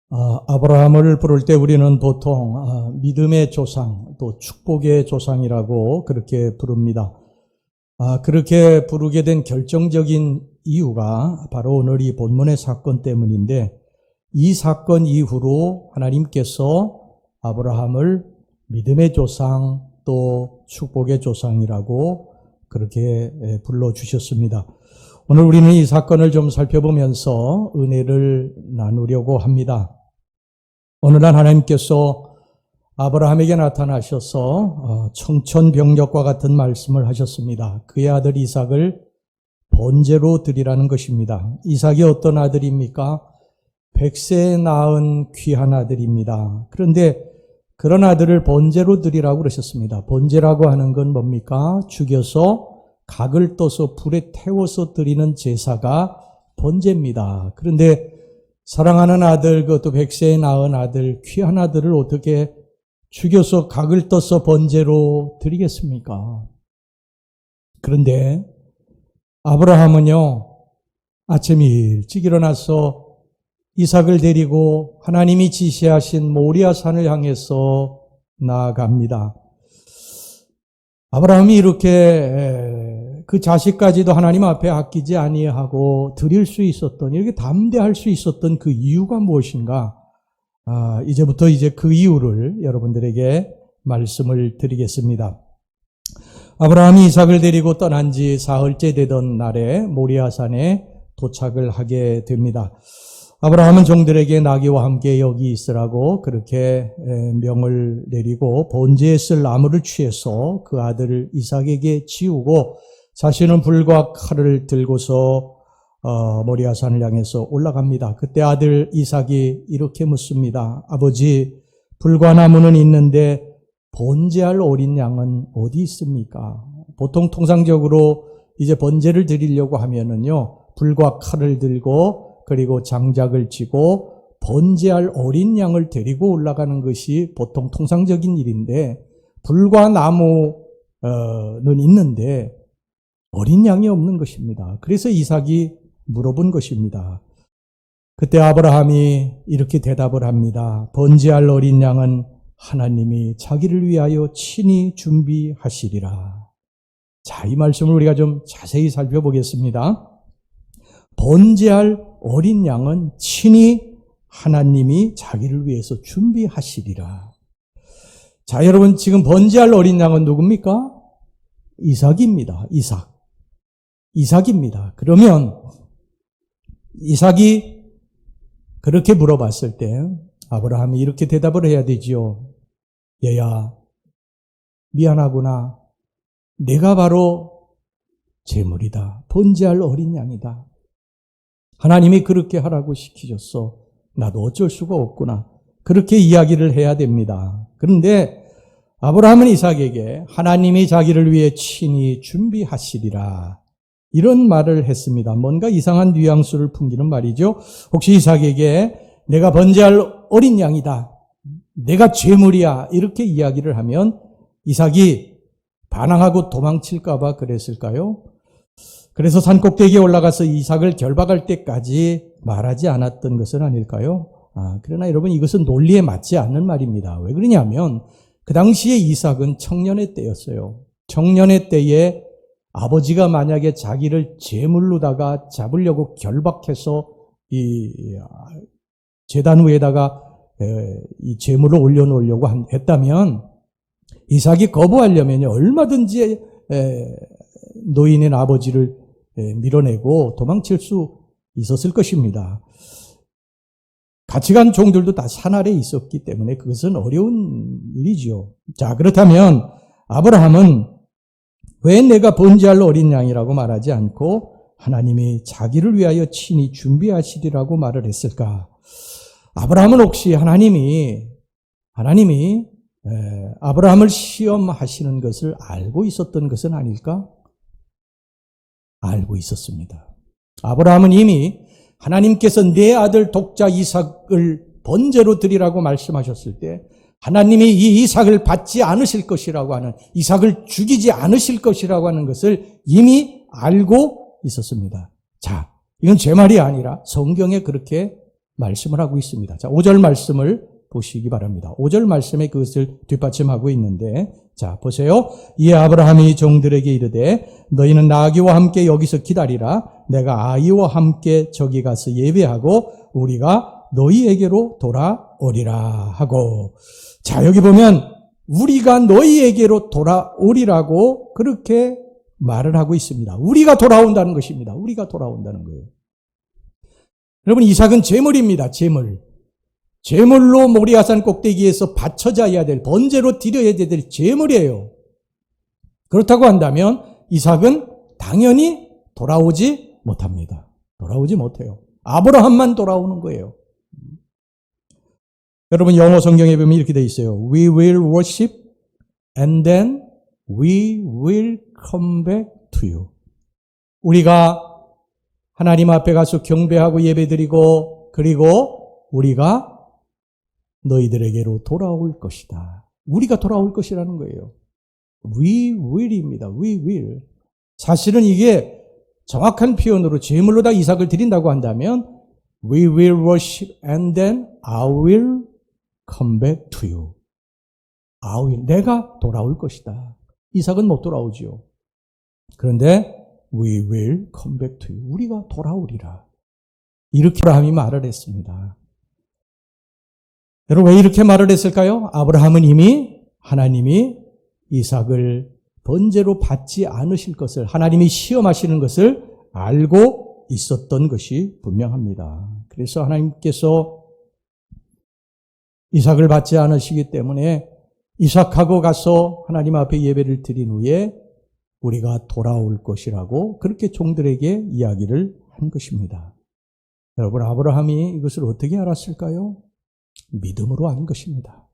아브라함을 부를 때 우리는 보통 믿음의 조상, 또 축복의 조상이라고 그렇게 부릅니다. 그렇게 부르게 된 결정적인 이유가 바로 오늘 이 본문의 사건 때문인데, 이 사건 이후로 하나님께서 아브라함을 믿음의 조상 또 축복의 조상이라고 그렇게 불러주셨습니다. 오늘 우리는 이 사건을 좀 살펴보면서 은혜를 나누려고 합니다. 오늘날 하나님께서 아브라함에게 나타나셔서 청천벽력과 같은 말씀을 하셨습니다. 그의 아들 이삭을 번제로 드리라는 것입니다. 이삭이 어떤 아들입니까? 100세에 낳은 귀한 아들입니다. 그런데 그런 아들을 번제로 드리라고 그러셨습니다. 번제라고 하는 건 뭡니까? 죽여서 각을 떠서 불에 태워서 드리는 제사가 번제입니다. 그런데 사랑하는 아들, 그것도 100세에 낳은 아들, 귀한 아들을 어떻게 죽여서 각을 떠서 번제로 드리겠습니까? 그런데 아브라함은요, 아침 일찍 일어나서 이삭을 데리고 하나님이 지시하신 모리아 산을 향해서 나아갑니다. 아브라함이 이렇게 그 자식까지도 하나님 앞에 아끼지 아니하고 드릴 수 있었던, 이렇게 담대할 수 있었던 그 이유가 무엇인가? 이제부터 그 이유를 여러분들에게 말씀을 드리겠습니다. 아브라함이 이삭을 데리고 떠난 지 사흘째 되던 날에 모리아산에 도착을 하게 됩니다. 아브라함은 종들에게 나귀와 함께 여기 있으라고 그렇게 명을 내리고 번제에 쓸 나무를 취해서 그 아들 이삭에게 지우고 자신은 불과 칼을 들고서 모리아산을 향해서 올라갑니다. 그때 아들 이삭이 이렇게 묻습니다. 아버지, 불과 나무는 있는데 번제할 어린 양은 어디 있습니까? 보통 통상적으로 이제 번제를 드리려고 하면은요, 불과 칼을 들고 그리고 장작을 쥐고 번제할 어린 양을 데리고 올라가는 것이 보통 통상적인 일인데, 불과 나무는 있는데 어린 양이 없는 것입니다. 그래서 이삭이 물어본 것입니다. 그때 아브라함이 이렇게 대답을 합니다. 번제할 어린 양은 하나님이 자기를 위하여 친히 준비하시리라. 자, 이 말씀을 우리가 좀 자세히 살펴보겠습니다. 번제할 어린 양은 친히 하나님이 자기를 위해서 준비하시리라. 자, 여러분, 지금 번제할 어린 양은 누굽니까? 이삭입니다. 이삭입니다. 그러면 이삭이 그렇게 물어봤을 때 아브라함이 이렇게 대답을 해야 되지요. 얘야, 미안하구나. 내가 바로 제물이다. 번제할 어린 양이다. 하나님이 그렇게 하라고 시키셨어. 나도 어쩔 수가 없구나. 그렇게 이야기를 해야 됩니다. 그런데 아브라함은 이삭에게 하나님이 자기를 위해 친히 준비하시리라, 이런 말을 했습니다. 뭔가 이상한 뉘앙스를 풍기는 말이죠. 혹시 이삭에게 내가 번제할 어린 양이다, 내가 죄물이야, 이렇게 이야기를 하면 이삭이 반항하고 도망칠까 봐 그랬을까요? 그래서 산꼭대기에 올라가서 이삭을 결박할 때까지 말하지 않았던 것은 아닐까요? 그러나 여러분, 이것은 논리에 맞지 않는 말입니다. 왜 그러냐면 그 당시에 이삭은 청년의 때였어요. 청년의 때에 아버지가 만약에 자기를 제물로다가 잡으려고 결박해서 이 제단 위에다가 이 제물을 올려놓으려고 했다면 이삭이 거부하려면 얼마든지 노인인 아버지를 밀어내고 도망칠 수 있었을 것입니다. 같이 간 종들도 다 산 아래에 있었기 때문에 그것은 어려운 일이지요. 자, 그렇다면 아브라함은 왜 내가 번제할 어린 양이라고 말하지 않고 하나님이 자기를 위하여 친히 준비하시리라고 말을 했을까? 아브라함은 혹시 하나님이 아브라함을 시험하시는 것을 알고 있었던 것은 아닐까? 알고 있었습니다. 아브라함은 이미 하나님께서 내 아들 독자 이삭을 번제로 드리라고 말씀하셨을 때 하나님이 이 이삭을 받지 않으실 것이라고 하는, 이삭을 죽이지 않으실 것이라고 하는 것을 이미 알고 있었습니다. 자, 이건 제 말이 아니라 성경에 그렇게 말씀을 하고 있습니다. 자, 5절 말씀을 보시기 바랍니다. 5절 말씀에 그것을 뒷받침하고 있는데, 자, 보세요. 이에 아브라함이 종들에게 이르되 너희는 나귀와 함께 여기서 기다리라. 내가 아이와 함께 저기 가서 예배하고 우리가 너희에게로 돌아오리라 하고. 자, 여기 보면 우리가 너희에게로 돌아오리라고 그렇게 말을 하고 있습니다. 우리가 돌아온다는 것입니다. 우리가 돌아온다는 거예요. 여러분, 이삭은 제물입니다. 제물로 모리아산 꼭대기에서 바쳐져야 될, 번제로 드려야 될 제물이에요. 그렇다고 한다면 이삭은 당연히 돌아오지 못합니다. 돌아오지 못해요. 아브라함만 돌아오는 거예요. 여러분, 영어 성경에 보면 이렇게 돼 있어요. We will worship and then we will come back to you. 우리가 하나님 앞에 가서 경배하고 예배드리고 그리고 우리가 너희들에게로 돌아올 것이다. 우리가 돌아올 것이라는 거예요. We will입니다. We will. 사실은 이게 정확한 표현으로 제물로다 이삭을 드린다고 한다면 We will worship and then I will come back to you. I will. 내가 돌아올 것이다. 이삭은 못 돌아오지요. 그런데 We will come back to you. 우리가 돌아오리라. 이렇게 아브라함이 말을 했습니다. 여러분, 왜 이렇게 말을 했을까요? 아브라함은 이미 하나님이 이삭을 번제로 받지 않으실 것을, 하나님이 시험하시는 것을 알고 있었던 것이 분명합니다. 그래서 하나님께서 이삭을 받지 않으시기 때문에 이삭하고 가서 하나님 앞에 예배를 드린 후에 우리가 돌아올 것이라고 그렇게 종들에게 이야기를 한 것입니다. 여러분, 아브라함이 이것을 어떻게 알았을까요? 믿음으로 한 것입니다.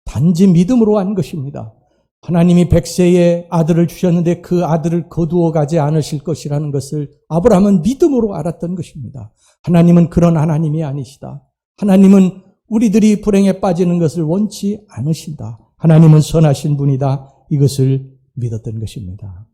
단지 믿음으로 한 것입니다. 하나님이 100세의 아들을 주셨는데 그 아들을 거두어 가지 않으실 것이라는 것을 아브라함은 믿음으로 알았던 것입니다. 하나님은 그런 하나님이 아니시다. 하나님은 우리들이 불행에 빠지는 것을 원치 않으신다. 하나님은 선하신 분이다. 이것을 믿었던 것입니다.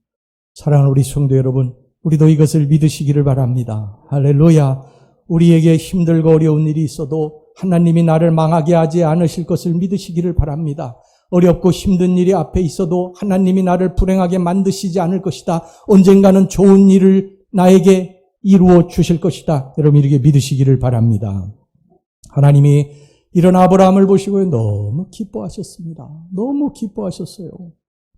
사랑하는 우리 성도 여러분, 우리도 이것을 믿으시기를 바랍니다. 할렐루야. 우리에게 힘들고 어려운 일이 있어도 하나님이 나를 망하게 하지 않으실 것을 믿으시기를 바랍니다. 어렵고 힘든 일이 앞에 있어도 하나님이 나를 불행하게 만드시지 않을 것이다. 언젠가는 좋은 일을 나에게 이루어 주실 것이다. 여러분, 이렇게 믿으시기를 바랍니다. 하나님이 이런 아브라함을 보시고 너무 기뻐하셨습니다. 너무 기뻐하셨어요.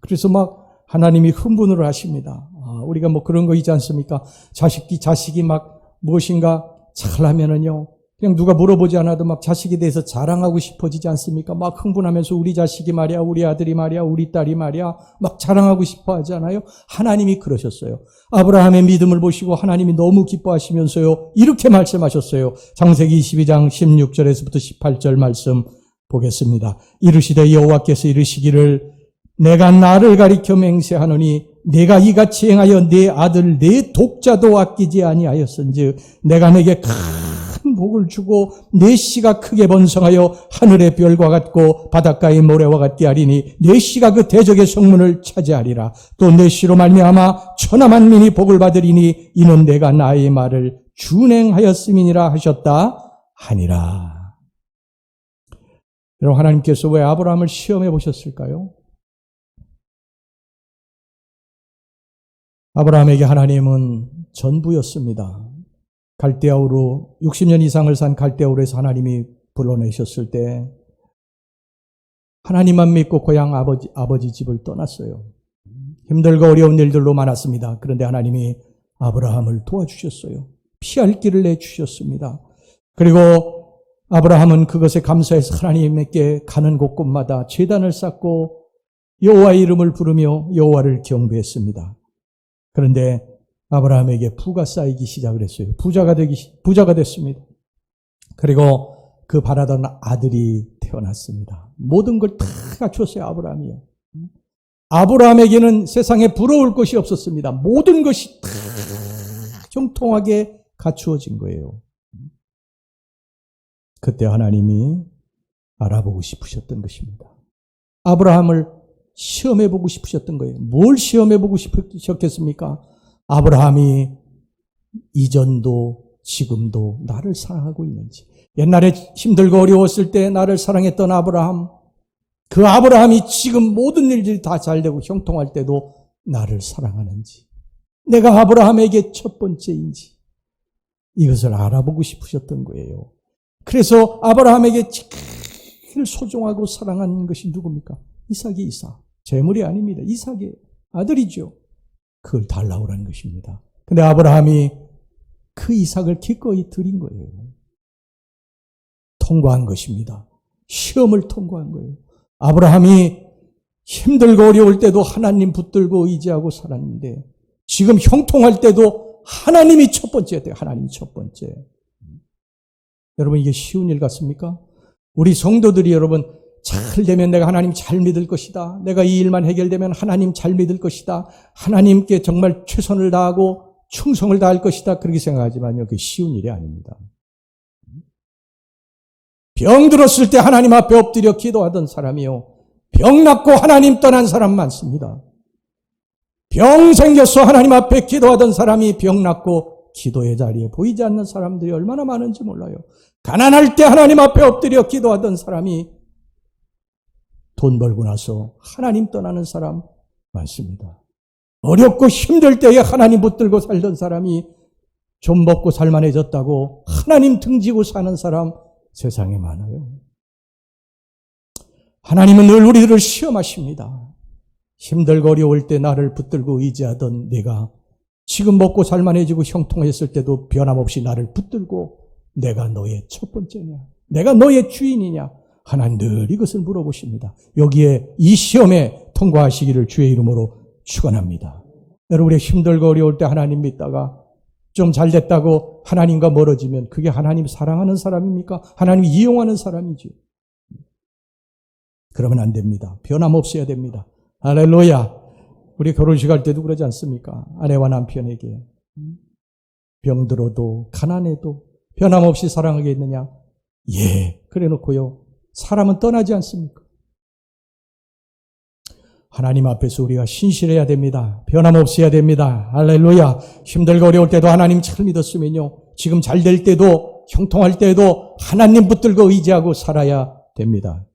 그래서 막 하나님이 흥분을 하십니다. 우리가 뭐 그런 거 있지 않습니까? 자식이 막 무엇인가 잘하면은요, 그냥 누가 물어보지 않아도 막 자식에 대해서 자랑하고 싶어지지 않습니까? 막 흥분하면서 우리 자식이 말이야, 우리 아들이 말이야, 우리 딸이 말이야, 막 자랑하고 싶어 하잖아요. 하나님이 그러셨어요. 아브라함의 믿음을 보시고 하나님이 너무 기뻐하시면서요, 이렇게 말씀하셨어요. 창세기 22장 16절에서부터 18절 말씀 보겠습니다. 이르시되 여호와께서 이르시기를 내가 나를 가리켜 맹세하노니 내가 이같이 행하여 내 아들 내 독자도 아끼지 아니하였은즉 내가 내게 큰 복을 주고 내 씨가 크게 번성하여 하늘의 별과 같고 바닷가의 모래와 같게 하리니 내 씨가 그 대적의 성문을 차지하리라. 또 내 씨로 말미암아 천하 만민이 복을 받으리니 이는 내가 나의 말을 준행하였음이니라 하셨다 하니라. 여러분, 하나님께서 왜 아브라함을 시험해 보셨을까요? 아브라함에게 하나님은 전부였습니다. 갈대아우로 60년 이상을 산 갈대아우로에서 하나님이 불러내셨을 때 하나님만 믿고 고향 아버지 집을 떠났어요. 힘들고 어려운 일들로 많았습니다. 그런데 하나님이 아브라함을 도와주셨어요. 피할 길을 내주셨습니다. 그리고 아브라함은 그것에 감사해서 하나님께 가는 곳곳마다 제단을 쌓고 여호와의 이름을 부르며 여호와를 경배했습니다. 그런데 아브라함에게 부가 쌓이기 시작을 했어요. 부자가 됐습니다. 그리고 그 바라던 아들이 태어났습니다. 모든 걸 다 갖추었어요, 아브라함이요. 아브라함에게는 세상에 부러울 것이 없었습니다. 모든 것이 다 형통하게 갖추어진 거예요. 그때 하나님이 알아보고 싶으셨던 것입니다. 아브라함을 시험해보고 싶으셨던 거예요. 뭘 시험해보고 싶으셨겠습니까? 아브라함이 이전도 지금도 나를 사랑하고 있는지. 옛날에 힘들고 어려웠을 때 나를 사랑했던 아브라함, 그 아브라함이 지금 모든 일들이 다 잘되고 형통할 때도 나를 사랑하는지, 내가 아브라함에게 첫 번째인지, 이것을 알아보고 싶으셨던 거예요. 그래서 아브라함에게 제일 소중하고 사랑하는 것이 누굽니까? 이삭이 재물이 아닙니다. 이삭의 아들이죠. 그걸 달라오라는 것입니다. 근데 아브라함이 그 이삭을 기꺼이 드린 거예요. 통과한 것입니다. 시험을 통과한 거예요. 아브라함이 힘들고 어려울 때도 하나님 붙들고 의지하고 살았는데 지금 형통할 때도 하나님이 첫 번째야 돼요. 하나님이 첫 번째. 여러분, 이게 쉬운 일 같습니까? 우리 성도들이 여러분 잘 되면 내가 하나님 잘 믿을 것이다. 내가 이 일만 해결되면 하나님 잘 믿을 것이다. 하나님께 정말 최선을 다하고 충성을 다할 것이다. 그렇게 생각하지만요, 그게 쉬운 일이 아닙니다. 병 들었을 때 하나님 앞에 엎드려 기도하던 사람이요, 병 낫고 하나님 떠난 사람 많습니다. 병 생겨서 하나님 앞에 기도하던 사람이 병 낫고 기도의 자리에 보이지 않는 사람들이 얼마나 많은지 몰라요. 가난할 때 하나님 앞에 엎드려 기도하던 사람이 돈 벌고 나서 하나님 떠나는 사람 많습니다. 어렵고 힘들 때에 하나님 붙들고 살던 사람이 좀 먹고 살만해졌다고 하나님 등지고 사는 사람 세상에 많아요. 하나님은 늘 우리들을 시험하십니다. 힘들고 어려울 때 나를 붙들고 의지하던 내가 지금 먹고 살만해지고 형통했을 때도 변함없이 나를 붙들고 내가 너의 첫 번째냐? 내가 너의 주인이냐? 하나님 늘 이것을 물어보십니다. 여기에 이 시험에 통과하시기를 주의 이름으로 축원합니다. 여러분, 우리 힘들고 어려울 때 하나님 믿다가 좀 잘됐다고 하나님과 멀어지면 그게 하나님 사랑하는 사람입니까? 하나님 이용하는 사람이지. 그러면 안 됩니다. 변함없어야 됩니다. 할렐루야. 우리 결혼식 할 때도 그러지 않습니까? 아내와 남편에게 병들어도 가난해도 변함없이 사랑하겠느냐? 예, 그래 놓고요, 사람은 떠나지 않습니까? 하나님 앞에서 우리가 신실해야 됩니다. 변함없이 해야 됩니다. 할렐루야. 힘들고 어려울 때도 하나님 잘 믿었으면요, 지금 잘 될 때도 형통할 때도 하나님 붙들고 의지하고 살아야 됩니다.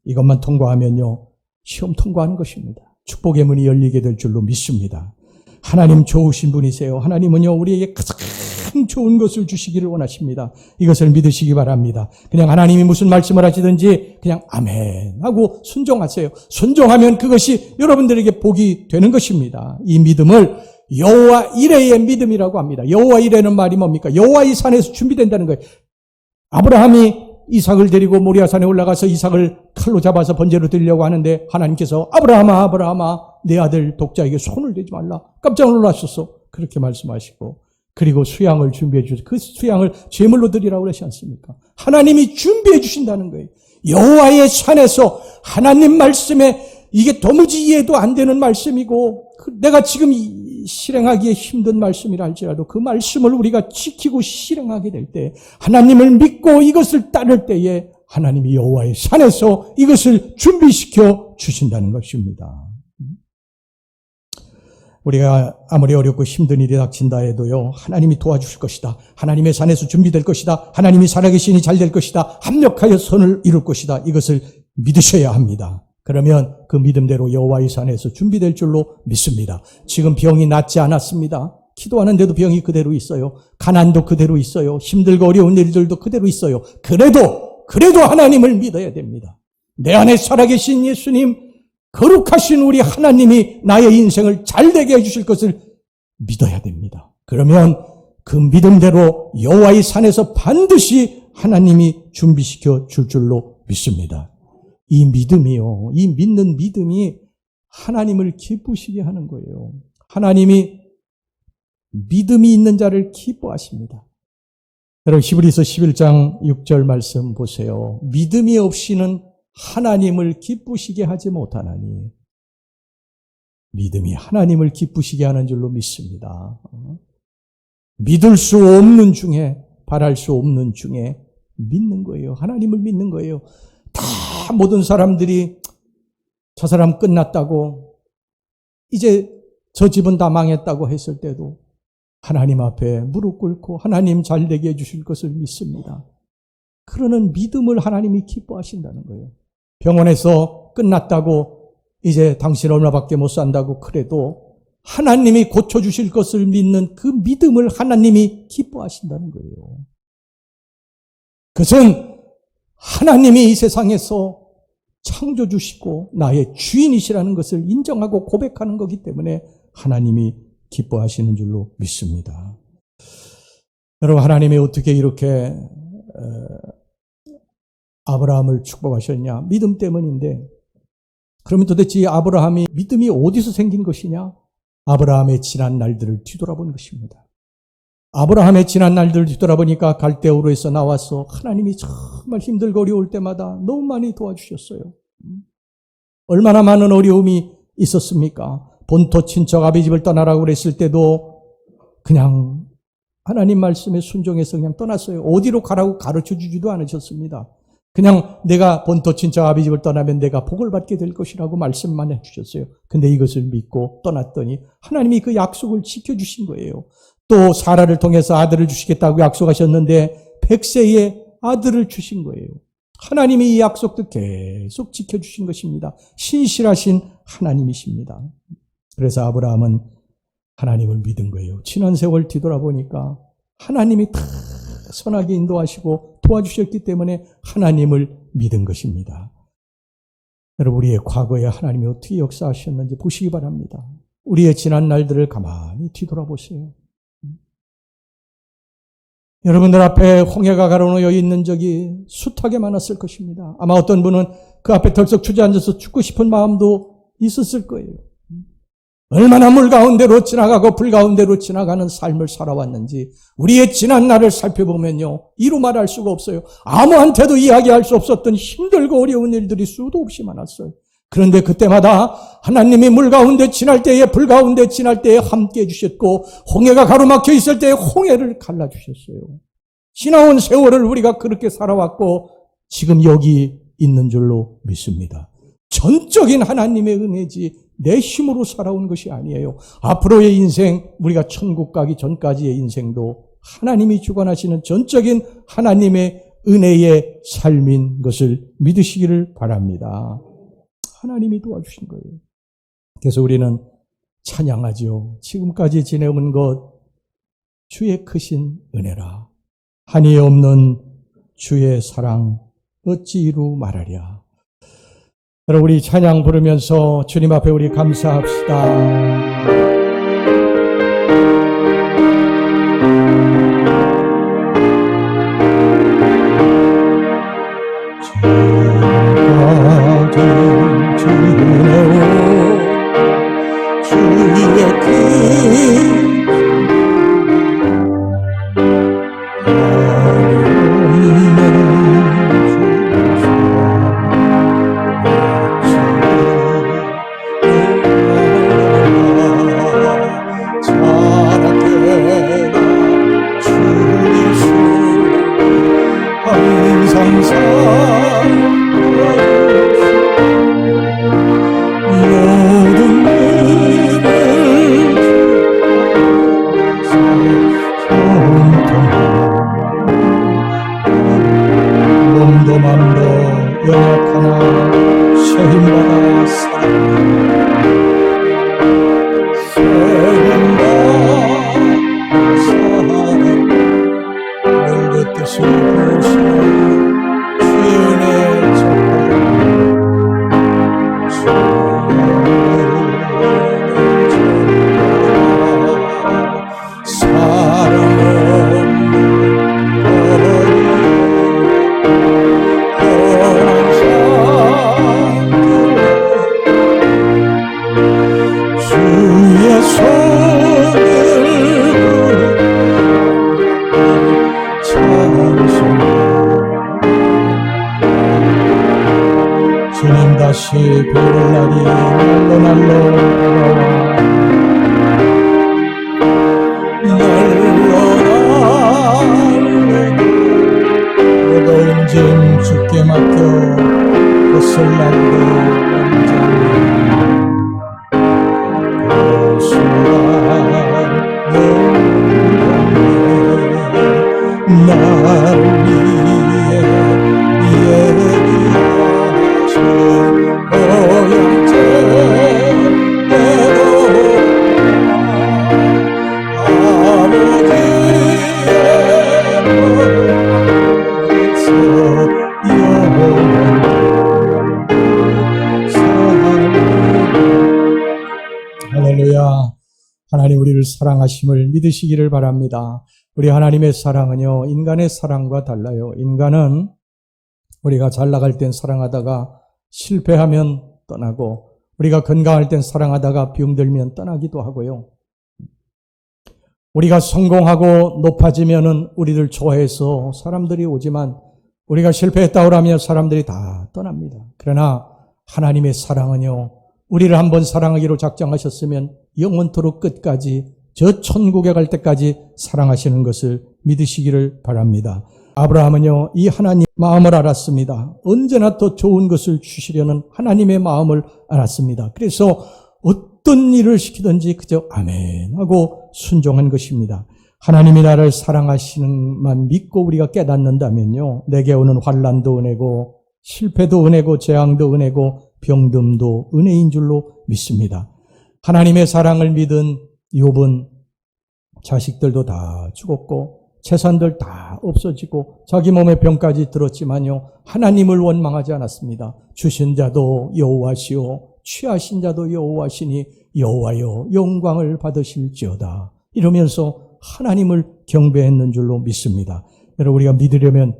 이것만 통과하면요, 시험 통과하는 것입니다. 축복의 문이 열리게 될 줄로 믿습니다. 하나님 좋으신 분이세요. 하나님은요, 우리에게 가장 좋은 것을 주시기를 원하십니다. 이것을 믿으시기 바랍니다. 그냥 하나님이 무슨 말씀을 하시든지 그냥 아멘 하고 순종하세요. 순종하면 그것이 여러분들에게 복이 되는 것입니다. 이 믿음을 여호와 이레의 믿음이라고 합니다. 여호와 이레는 말이 뭡니까? 여호와의 산에서 준비된다는 거예요. 아브라함이 이삭을 데리고 모리아산에 올라가서 이삭을 칼로 잡아서 번제로 드리려고 하는데 하나님께서 아브라함아, 아브라함아, 내 아들 독자에게 손을 대지 말라. 깜짝 놀라셨어. 그렇게 말씀하시고, 그리고 수양을 준비해 주셔서 그 수양을 제물로 드리라고 그러지 않습니까? 하나님이 준비해 주신다는 거예요. 여호와의 산에서 하나님 말씀에, 이게 도무지 이해도 안 되는 말씀이고 내가 지금 실행하기에 힘든 말씀이라 할지라도 그 말씀을 우리가 지키고 실행하게 될 때, 하나님을 믿고 이것을 따를 때에 하나님이 여호와의 산에서 이것을 준비시켜 주신다는 것입니다. 우리가 아무리 어렵고 힘든 일이 닥친다 해도요, 하나님이 도와주실 것이다. 하나님의 산에서 준비될 것이다. 하나님이 살아계시니 잘 될 것이다. 합력하여 선을 이룰 것이다. 이것을 믿으셔야 합니다. 그러면 그 믿음대로 여호와의 산에서 준비될 줄로 믿습니다. 지금 병이 낫지 않았습니다. 기도하는데도 병이 그대로 있어요. 가난도 그대로 있어요. 힘들고 어려운 일들도 그대로 있어요. 그래도 하나님을 믿어야 됩니다. 내 안에 살아계신 예수님, 거룩하신 우리 하나님이 나의 인생을 잘되게 해주실 것을 믿어야 됩니다. 그러면 그 믿음대로 여호와의 산에서 반드시 하나님이 준비시켜 줄 줄로 믿습니다. 이 믿음이요, 이 믿는 믿음이 하나님을 기쁘시게 하는 거예요. 하나님이 믿음이 있는 자를 기뻐하십니다. 여러분, 히브리서 11장 6절 말씀 보세요. 믿음이 없이는 하나님을 기쁘시게 하지 못하나니. 믿음이 하나님을 기쁘시게 하는 줄로 믿습니다. 믿을 수 없는 중에, 바랄 수 없는 중에 믿는 거예요. 하나님을 믿는 거예요. 다 모든 사람들이 저 사람 끝났다고, 이제 저 집은 다 망했다고 했을 때도 하나님 앞에 무릎 꿇고 하나님 잘 되게 해주실 것을 믿습니다. 그러는 믿음을 하나님이 기뻐하신다는 거예요. 병원에서 끝났다고 이제 당신 얼마밖에 못 산다고 그래도 하나님이 고쳐주실 것을 믿는 그 믿음을 하나님이 기뻐하신다는 거예요. 그것은 하나님이 이 세상에서 창조주시고 나의 주인이시라는 것을 인정하고 고백하는 거기 때문에 하나님이 기뻐하시는 줄로 믿습니다. 여러분, 하나님이 어떻게 이렇게 아브라함을 축복하셨냐? 믿음 때문인데, 그러면 도대체 이 아브라함이 믿음이 어디서 생긴 것이냐? 아브라함의 지난 날들을 뒤돌아본 것입니다. 아브라함의 지난 날들을 뒤돌아보니까 갈대우르에서 나와서 하나님이 정말 힘들고 어려울 때마다 너무 많이 도와주셨어요. 얼마나 많은 어려움이 있었습니까? 본토 친척 아비 집을 떠나라고 그랬을 때도 그냥 하나님 말씀에 순종해서 그냥 떠났어요. 어디로 가라고 가르쳐 주지도 않으셨습니다. 그냥 내가 본토 친척 아비 집을 떠나면 내가 복을 받게 될 것이라고 말씀만 해주셨어요. 근데 이것을 믿고 떠났더니 하나님이 그 약속을 지켜주신 거예요. 또 사라를 통해서 아들을 주시겠다고 약속하셨는데 100세의 아들을 주신 거예요. 하나님이 이 약속도 계속 지켜주신 것입니다. 신실하신 하나님이십니다. 그래서 아브라함은 하나님을 믿은 거예요. 지난 세월 뒤돌아보니까 하나님이 다 선하게 인도하시고 도와주셨기 때문에 하나님을 믿은 것입니다. 여러분, 우리의 과거에 하나님이 어떻게 역사하셨는지 보시기 바랍니다. 우리의 지난 날들을 가만히 뒤돌아보세요. 여러분들 앞에 홍해가 가로놓여 있는 적이 숱하게 많았을 것입니다. 아마 어떤 분은 그 앞에 덜썩 주저앉아서 죽고 싶은 마음도 있었을 거예요. 얼마나 물 가운데로 지나가고 불 가운데로 지나가는 삶을 살아왔는지 우리의 지난 날을 살펴보면요, 이루 말할 수가 없어요. 아무한테도 이야기할 수 없었던 힘들고 어려운 일들이 수도 없이 많았어요. 그런데 그때마다 하나님이 물 가운데 지날 때에 불 가운데 지날 때에 함께 해주셨고 홍해가 가로막혀 있을 때에 홍해를 갈라주셨어요. 지나온 세월을 우리가 그렇게 살아왔고 지금 여기 있는 줄로 믿습니다. 전적인 하나님의 은혜지 내 힘으로 살아온 것이 아니에요. 앞으로의 인생, 우리가 천국 가기 전까지의 인생도 하나님이 주관하시는 전적인 하나님의 은혜의 삶인 것을 믿으시기를 바랍니다. 하나님이 도와주신 거예요. 그래서 우리는 찬양하지요. 지금까지 지내온 것 주의 크신 은혜라. 한이 없는 주의 사랑 어찌 이루 말하랴. 여러분, 우리 찬양 부르면서 주님 앞에 우리 감사합시다. 다시 볼 날이 날로 무거운 짐 주께 맡겨 옷을 날도 언제니 그 순간 사랑하심을 믿으시기를 바랍니다. 우리 하나님의 사랑은요, 인간의 사랑과 달라요. 인간은 우리가 잘 나갈 땐 사랑하다가 실패하면 떠나고, 우리가 건강할 땐 사랑하다가 병들면 떠나기도 하고요. 우리가 성공하고 높아지면은 우리를 좋아해서 사람들이 오지만, 우리가 실패했다고 하면 사람들이 다 떠납니다. 그러나 하나님의 사랑은요, 우리를 한번 사랑하기로 작정하셨으면 영원토록 끝까지, 저 천국에 갈 때까지 사랑하시는 것을 믿으시기를 바랍니다. 아브라함은요, 이 하나님 마음을 알았습니다. 언제나 더 좋은 것을 주시려는 하나님의 마음을 알았습니다. 그래서 어떤 일을 시키든지 그저 아멘 하고 순종한 것입니다. 하나님이 나를 사랑하시는만 믿고 우리가 깨닫는다면요, 내게 오는 환난도 은혜고 실패도 은혜고 재앙도 은혜고 병듦도 은혜인 줄로 믿습니다. 하나님의 사랑을 믿은 욥은 자식들도 다 죽었고 재산들 다 없어지고 자기 몸에 병까지 들었지만요, 하나님을 원망하지 않았습니다. 주신 자도 여호와시오 취하신 자도 여호와시니 여호와여 영광을 받으실지어다 이러면서 하나님을 경배했는 줄로 믿습니다. 여러분, 우리가 믿으려면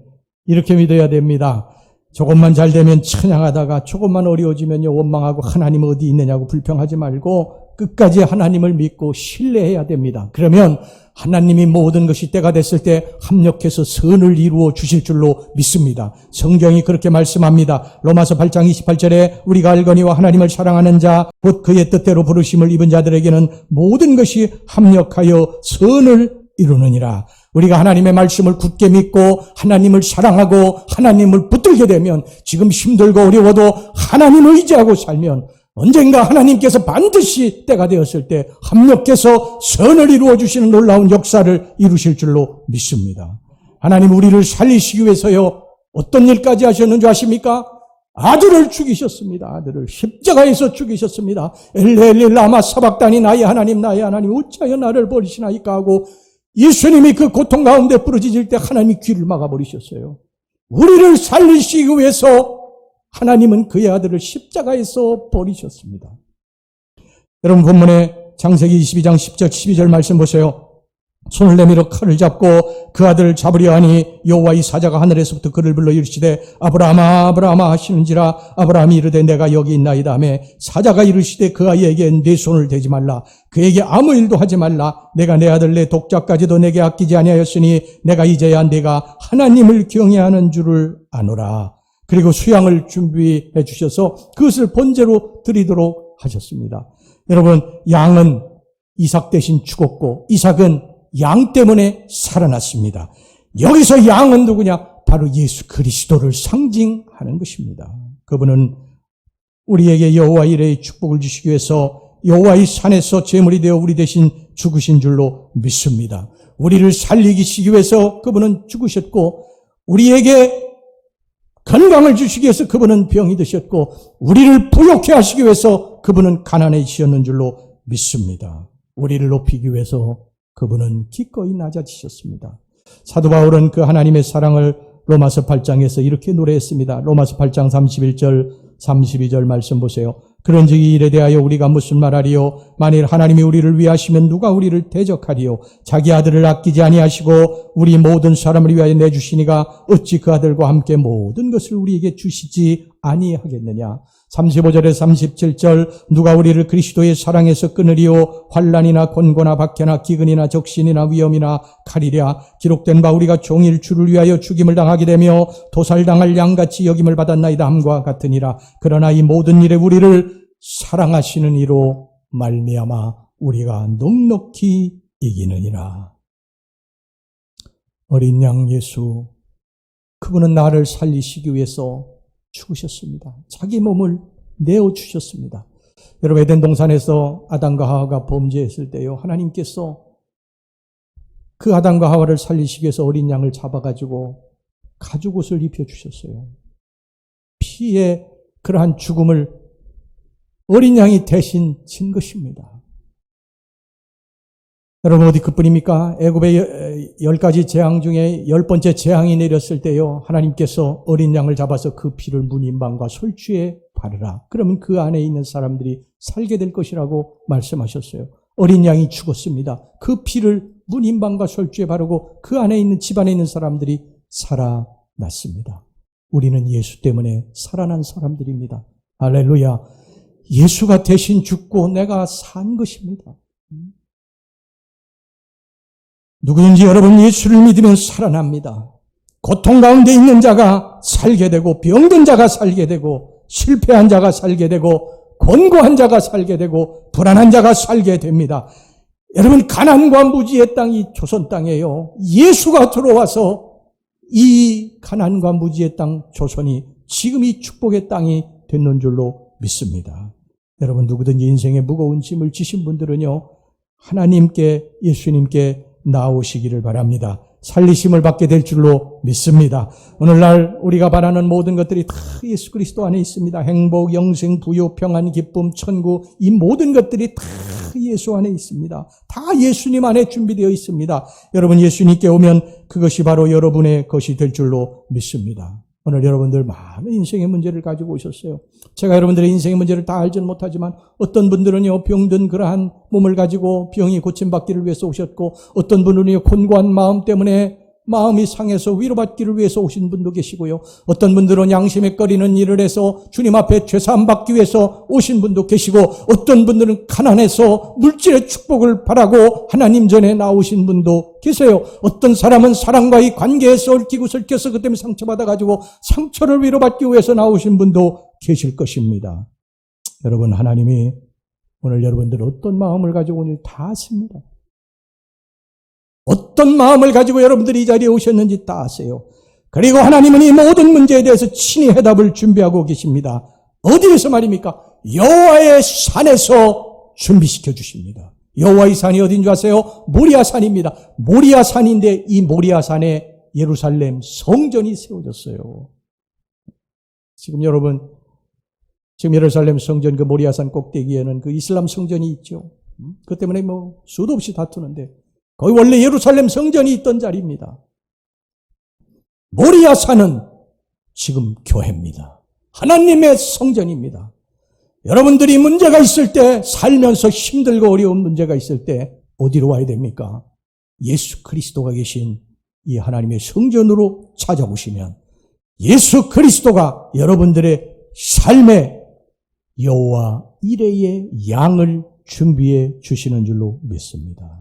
이렇게 믿어야 됩니다. 조금만 잘 되면 찬양하다가 조금만 어려워지면요 원망하고 하나님 어디 있느냐고 불평하지 말고 끝까지 하나님을 믿고 신뢰해야 됩니다. 그러면 하나님이 모든 것이 때가 됐을 때 합력해서 선을 이루어 주실 줄로 믿습니다. 성경이 그렇게 말씀합니다. 로마서 8장 28절에 우리가 알거니와 하나님을 사랑하는 자 곧 그의 뜻대로 부르심을 입은 자들에게는 모든 것이 합력하여 선을 이루느니라. 우리가 하나님의 말씀을 굳게 믿고 하나님을 사랑하고 하나님을 붙들게 되면 지금 힘들고 어려워도 하나님을 의지하고 살면 언젠가 하나님께서 반드시 때가 되었을 때 합력해서 선을 이루어 주시는 놀라운 역사를 이루실 줄로 믿습니다. 하나님 우리를 살리시기 위해서요 어떤 일까지 하셨는지 아십니까? 아들을 죽이셨습니다. 아들을 십자가에서 죽이셨습니다. 엘레 라마 사박다니 나의 하나님 어찌하여 나를 버리시나이까 하고 예수님이 그 고통 가운데 부러지실 때 하나님이 귀를 막아버리셨어요. 우리를 살리시기 위해서 하나님은 그의 아들을 십자가에서 버리셨습니다. 여러분 본문에 창세기 22장 10절 12절 말씀 보세요. 손을 내밀어 칼을 잡고 그 아들을 잡으려 하니 여호와의 사자가 하늘에서부터 그를 불러 이르시되 아브라함아 아브라함아 하시는지라. 아브라함이 이르되 내가 여기 있나이다 하매 사자가 이르시되 그 아이에게 네 손을 대지 말라. 그에게 아무 일도 하지 말라. 내가 내 아들 내 독자까지도 내게 아끼지 아니하였으니 내가 이제야 내가 하나님을 경외하는 줄을 아노라. 그리고 수양을 준비해 주셔서 그것을 번제로 드리도록 하셨습니다. 여러분, 양은 이삭 대신 죽었고 이삭은 양 때문에 살아났습니다. 여기서 양은 누구냐? 바로 예수 그리스도를 상징하는 것입니다. 그분은 우리에게 여호와 이레의 축복을 주시기 위해서 여호와의 산에서 제물이 되어 우리 대신 죽으신 줄로 믿습니다. 우리를 살리시기 위해서 그분은 죽으셨고 우리에게 건강을 주시기 위해서 그분은 병이 드셨고 우리를 부욕해 하시기 위해서 그분은 가난해지셨는 줄로 믿습니다. 우리를 높이기 위해서 그분은 기꺼이 낮아지셨습니다. 사도 바울은 그 하나님의 사랑을 로마서 8장에서 이렇게 노래했습니다. 로마서 8장 31절 32절 말씀 보세요. 그런즉 이 일에 대하여 우리가 무슨 말하리요? 만일 하나님이 우리를 위하시면 누가 우리를 대적하리요? 자기 아들을 아끼지 아니하시고 우리 모든 사람을 위하여 내주시니가 어찌 그 아들과 함께 모든 것을 우리에게 주시지 아니하겠느냐? 35절에 37절 누가 우리를 그리스도의 사랑에서 끊으리요? 환난이나 곤고나 박해나 기근이나 적신이나 위험이나 칼이랴. 기록된 바 우리가 종일 주를 위하여 죽임을 당하게 되며 도살당할 양같이 여김을 받았나이다 함과 같으니라. 그러나 이 모든 일에 우리를 사랑하시는 이로 말미암아 우리가 넉넉히 이기느니라. 어린 양 예수, 그분은 나를 살리시기 위해서 죽으셨습니다. 자기 몸을 내어주셨습니다. 여러분, 에덴 동산에서 아담과 하와가 범죄했을 때요, 하나님께서 그 아담과 하와를 살리시기 위해서 어린 양을 잡아가지고 가죽옷을 입혀주셨어요. 피의 그러한 죽음을 어린 양이 대신 진 것입니다. 여러분, 어디 그뿐입니까? 애굽의 10가지 재앙 중에 10번째 재앙이 내렸을 때요, 하나님께서 어린 양을 잡아서 그 피를 문인방과 솔추에 바르라. 그러면 그 안에 있는 사람들이 살게 될 것이라고 말씀하셨어요. 어린 양이 죽었습니다. 그 피를 문인방과 솔주에 바르고 그 안에 있는 집안에 있는 사람들이 살아났습니다. 우리는 예수 때문에 살아난 사람들입니다. 할렐루야. 예수가 대신 죽고 내가 산 것입니다. 누구든지 여러분 예수를 믿으면 살아납니다. 고통 가운데 있는 자가 살게 되고, 병든 자가 살게 되고, 실패한 자가 살게 되고, 곤고한 자가 살게 되고, 불안한 자가 살게 됩니다. 여러분, 가난과 무지의 땅이 조선 땅이에요. 예수가 들어와서 이 가난과 무지의 땅 조선이 지금 이 축복의 땅이 됐는 줄로 믿습니다. 여러분, 누구든지 인생에 무거운 짐을 지신 분들은요, 하나님께, 예수님께 나오시기를 바랍니다. 살리심을 받게 될 줄로 믿습니다. 오늘날 우리가 바라는 모든 것들이 다 예수 그리스도 안에 있습니다. 행복, 영생, 부요, 평안, 기쁨, 천국, 이 모든 것들이 다 예수 안에 있습니다. 다 예수님 안에 준비되어 있습니다. 여러분, 예수님께 오면 그것이 바로 여러분의 것이 될 줄로 믿습니다. 오늘 여러분들 많은 인생의 문제를 가지고 오셨어요. 제가 여러분들의 인생의 문제를 다 알지는 못하지만 어떤 분들은요, 병든 그러한 몸을 가지고 병이 고침받기를 위해서 오셨고, 어떤 분은요, 곤고한 마음 때문에 마음이 상해서 위로받기를 위해서 오신 분도 계시고요. 어떤 분들은 양심에 꺼리는 일을 해서 주님 앞에 죄사함 받기 위해서 오신 분도 계시고, 어떤 분들은 가난해서 물질의 축복을 바라고 하나님 전에 나오신 분도 계세요. 어떤 사람은 사랑과의 관계에서 얽히고 설켜서 그 때문에 상처받아가지고 상처를 위로받기 위해서 나오신 분도 계실 것입니다. 여러분, 하나님이 오늘 여러분들 어떤 마음을 가지고 오늘 다 아십니다. 어떤 마음을 가지고 여러분들이 이 자리에 오셨는지 다 아세요. 그리고 하나님은 이 모든 문제에 대해서 친히 해답을 준비하고 계십니다. 어디에서 말입니까? 여호와의 산에서 준비시켜 주십니다. 여호와의 산이 어딘 줄 아세요? 모리아 산입니다. 모리아 산인데 이 모리아 산에 예루살렘 성전이 세워졌어요. 지금 여러분, 지금 예루살렘 성전 그 모리아 산 꼭대기에는 그 이슬람 성전이 있죠. 그 때문에 수도 없이 다투는데 거기 원래 예루살렘 성전이 있던 자리입니다. 모리아 산은 지금 교회입니다. 하나님의 성전입니다. 여러분들이 문제가 있을 때, 살면서 힘들고 어려운 문제가 있을 때 어디로 와야 됩니까? 예수 그리스도가 계신 이 하나님의 성전으로 찾아오시면 예수 그리스도가 여러분들의 삶의 여호와 이레의 양을 준비해 주시는 줄로 믿습니다.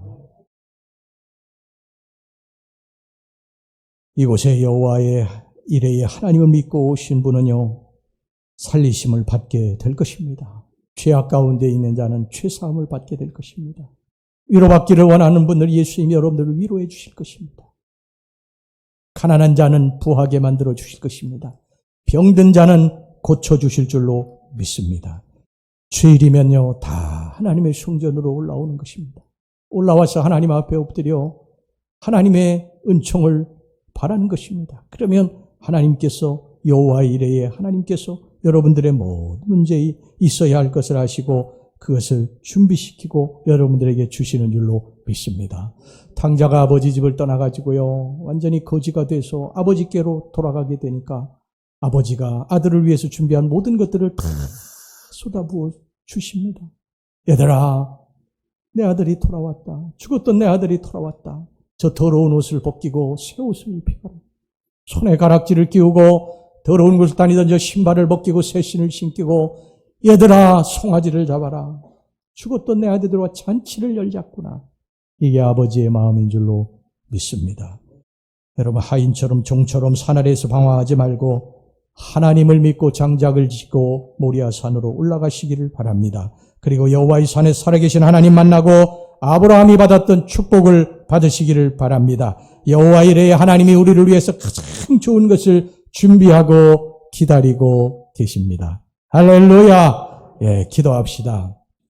이곳에 여호와의 이레의 하나님을 믿고 오신 분은요, 살리심을 받게 될 것입니다. 죄악 가운데 있는 자는 죄사함을 받게 될 것입니다. 위로받기를 원하는 분들 예수님이 여러분들을 위로해 주실 것입니다. 가난한 자는 부하게 만들어 주실 것입니다. 병든 자는 고쳐주실 줄로 믿습니다. 주일이면요, 다 하나님의 성전으로 올라오는 것입니다. 올라와서 하나님 앞에 엎드려 하나님의 은총을 바라는 것입니다. 그러면 하나님께서 여호와 이레의 하나님께서 여러분들의 모든 문제에 있어야 할 것을 아시고 그것을 준비시키고 여러분들에게 주시는 줄로 믿습니다. 탕자가 아버지 집을 떠나가지고요, 완전히 거지가 돼서 아버지께로 돌아가게 되니까 아버지가 아들을 위해서 준비한 모든 것들을 다 쏟아부어 주십니다. 얘들아, 내 아들이 돌아왔다. 죽었던 내 아들이 돌아왔다. 저 더러운 옷을 벗기고 새 옷을 입혀라. 손에 가락지를 끼우고 더러운 곳을 다니던 저 신발을 벗기고 새 신을 신기고, 얘들아, 송아지를 잡아라. 죽었던 내 아들들과 잔치를 열자꾸나. 이게 아버지의 마음인 줄로 믿습니다. 여러분, 하인처럼 종처럼 산 아래에서 방황하지 말고 하나님을 믿고 장작을 짓고 모리아 산으로 올라가시기를 바랍니다. 그리고 여호와의 산에 살아계신 하나님 만나고 아브라함이 받았던 축복을 받으시기를 바랍니다. 여호와 이레의 하나님이 우리를 위해서 가장 좋은 것을 준비하고 기다리고 계십니다. 할렐루야. 예, 기도합시다.